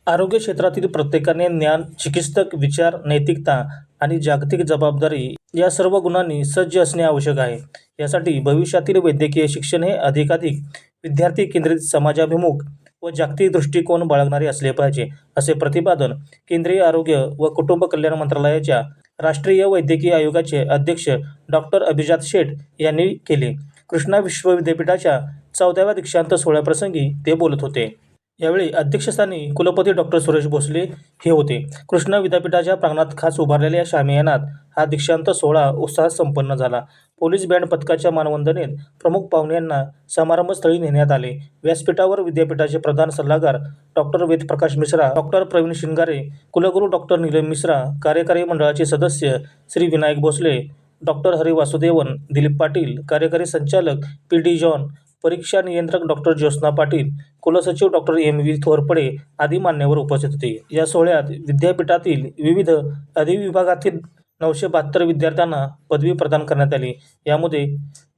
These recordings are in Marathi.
आरोग्य क्षेत्रातील प्रत्येकाने ज्ञान, चिकित्सक विचार, नैतिकता आणि जागतिक जबाबदारी या सर्व गुणांनी सज्ज असणे आवश्यक आहे. यासाठी भविष्यातील वैद्यकीय शिक्षण हे अधिकाधिक विद्यार्थी केंद्रित, समाजाभिमुख व जागतिक दृष्टिकोन बाळगणारे असले पाहिजे, असे प्रतिपादन केंद्रीय आरोग्य व कुटुंब कल्याण मंत्रालयाच्या राष्ट्रीय वैद्यकीय आयोगाचे अध्यक्ष डॉक्टर अभिजात शेठ यांनी केले. कृष्णा विश्व विद्यापीठाच्या 14व्या दीक्षांत सोहळ्याप्रसंगी ते बोलत होते. यावेळी अध्यक्षस्थानी कुलपती डॉक्टर सुरेश भोसले हे होते. कृष्णा विद्यापीठाच्या प्रांगणात खास उभारलेल्या शामियानात हा दीक्षांत सोहळा उत्साहात संपन्न झाला. पोलीस बँड पथकाच्या मानवंदनेत प्रमुख पाहुण्यांना समारंभस्थळी नेण्यात आले. व्यासपीठावर विद्यापीठाचे प्रधान सल्लागार डॉक्टर वेदप्रकाश मिश्रा, डॉक्टर प्रवीण शिंगारे, कुलगुरू डॉक्टर नीलम मिश्रा, कार्यकारी मंडळाचे सदस्य श्री विनायक भोसले, डॉक्टर हरी वासुदेवन, दिलीप पाटील, कार्यकारी संचालक पी डी जॉन, परीक्षा नियंत्रक डॉक्टर ज्योत्स्ना पाटील, कुलसचिव डॉक्टर एम व्ही थोरपडे आदी मान्यवर उपस्थित होते. या सोहळ्यात विद्यापीठातील विविध अधिविभागातील 972 विद्यार्थ्यांना पदवी प्रदान करण्यात आली. यामध्ये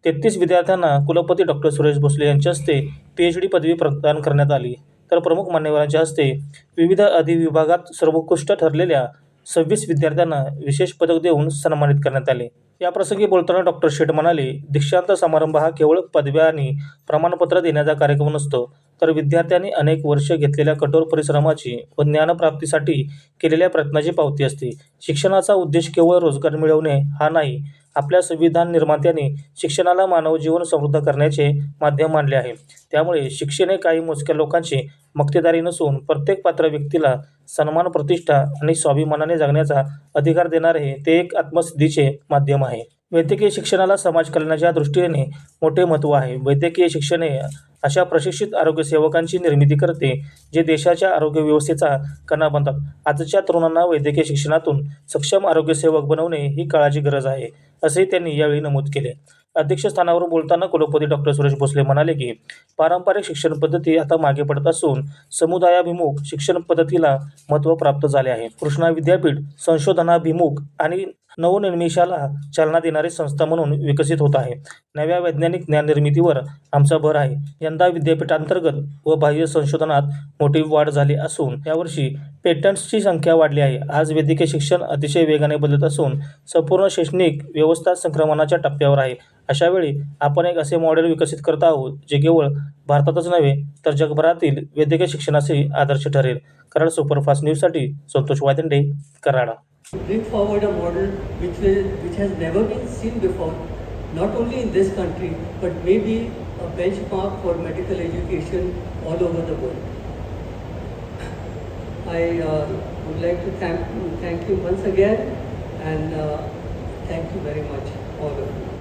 33 विद्यार्थ्यांना कुलपती डॉक्टर सुरेश भोसले यांच्या हस्ते PhD पदवी प्रदान करण्यात आली, तर प्रमुख मान्यवरांच्या हस्ते विविध अधिविभागात सर्वोत्कृष्ट ठरलेल्या 26 विद्यार्थ्यांना विशेष पदक देऊन सन्मानित करण्यात आले. याप्रसंगी बोलताना डॉक्टर शेठ म्हणाले, दीक्षांत समारंभ हा केवळ पदव्या आणि प्रमाणपत्र देण्याचा कार्यक्रम नसतो, तर विद्यार्थ्यांनी अनेक वर्ष घेतलेल्या कठोर परिश्रमाची व ज्ञानप्राप्तीसाठी केलेल्या प्रयत्नाची पावती असते. शिक्षणाचा उद्देश केवळ रोजगार मिळवणे हा नाही. आपल्या संविधान निर्मात्यांनी शिक्षणाला मानव जीवन समृद्ध करण्याचे माध्यम मानले आहे. त्यामुळे शिक्षण हे काही मोजक्या लोकांची मक्तेदारी नसून प्रत्येक पात्र व्यक्तीला सन्मान, प्रतिष्ठा आणि स्वाभिमानाने जगण्याचा अधिकार देणारे ते एक आत्मसिद्धीचे माध्यम आहे. वैद्यकीय शिक्षणाला समाज कल्याणाच्या दृष्टीने मोठे महत्त्व आहे. वैद्यकीय शिक्षण हे अशा प्रशिक्षित आरोग्यसेवकांची निर्मिती करते, जे देशाच्या आरोग्य व्यवस्थेचा कणा बनतात. आजच्या तरुणांना वैद्यकीय शिक्षणातून सक्षम आरोग्यसेवक बनवणे ही काळाची गरज आहे, असेही त्यांनी यावेळी नमूद केले. अध्यक्षस्थानावरून बोलताना कुलपती डॉक्टर सुरेश भोसले म्हणाले की पारंपरिक शिक्षण पद्धती आता मागे पडत असून समुदायाभिमुख शिक्षण पद्धतीला महत्त्व प्राप्त झाले आहे. कृष्णा विद्यापीठ संशोधनाभिमुख आणि नवोन्मेषाला चालना देणारी संस्था म्हणून विकसित होत आहे. नव्या वैज्ञानिक ज्ञाननिर्मितीवर आमचा भर आहे. यंदा विद्यापीठांतर्गत व बाह्य संशोधनात मोठी वाढ झाली असून यावर्षी पेटंट्सची संख्या वाढली आहे. आज वैद्यकीय शिक्षण अतिशय वेगाने बदलत असून संपूर्ण शैक्षणिक व्यवस्था संक्रमणाच्या टप्प्यावर आहे. अशावेळी आपण एक असे मॉडेल विकसित करत आहोत, जे केवळ भारतातच नव्हे तर जगभरातील वैद्यकीय शिक्षणाचे आदर्श ठरेल. कराड सुपरफास्ट न्यूजसाठी Santosh Vayadande, Karad. Bring forward a model which has never been seen before, not only in this country but maybe a benchmark for medical education all over the world. I would like to thank you once again, and thank you very much all of you.